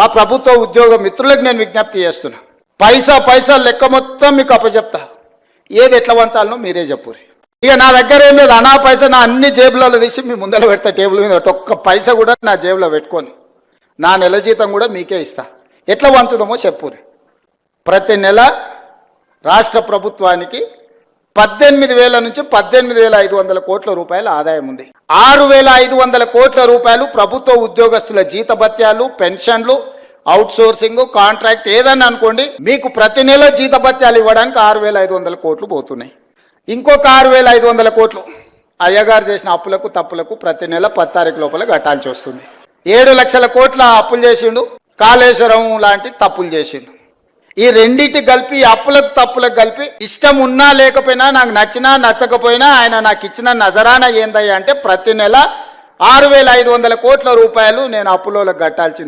మా ప్రభుత్వ ఉద్యోగ మిత్రులకు నేను విజ్ఞప్తి చేస్తున్నా, పైసా లెక్క మొత్తం మీకు అప్పచెప్తా, ఏది ఎట్లా వంచాలనో మీరే చెప్పురి. ఇక నా దగ్గర ఏం లేదు, అనా పైసా నా అన్ని జేబులలో తీసి మీ ముందర పెడతా, టేబుల్ మీద పెడతా, ఒక్క పైసా కూడా నా జేబులో పెట్టుకొని నా నెల జీతం కూడా మీకే ఇస్తా, ఎట్లా వంచుదామో చెప్పురి. ప్రతి నెల రాష్ట్ర ప్రభుత్వానికి 18,000 నుంచి 18,500 కోట్ల రూపాయల ఆదాయం ఉంది. 6,500 కోట్ల రూపాయలు ప్రభుత్వ ఉద్యోగస్తుల జీతభత్యాలు, పెన్షన్లు, అవుట్ సోర్సింగ్, కాంట్రాక్ట్ ఏదన్నా అనుకోండి, మీకు ప్రతి నెల జీతభత్యాలు ఇవ్వడానికి 6,500 కోట్లు పోతున్నాయి. ఇంకొక 6,500 కోట్లు అయ్యగారు చేసిన అప్పులకు తప్పులకు ప్రతి నెల 10 తారీఖు లోపల కట్టాల్సి వస్తుంది. 7 లక్షల కోట్ల అప్పులు చేసిండు, కాళేశ్వరం లాంటి తప్పులు చేసిండు. ఈ రెండింటి కలిపి, అప్పులకు తప్పులకు కలిపి, ఇష్టం ఉన్నా లేకపోయినా, నాకు నచ్చినా నచ్చకపోయినా ఆయన నాకు ఇచ్చిన నజరానా ఏందయ్యా అంటే ప్రతి నెల 6,500 కోట్ల రూపాయలు నేను అప్పులోకి కట్టాల్సింది.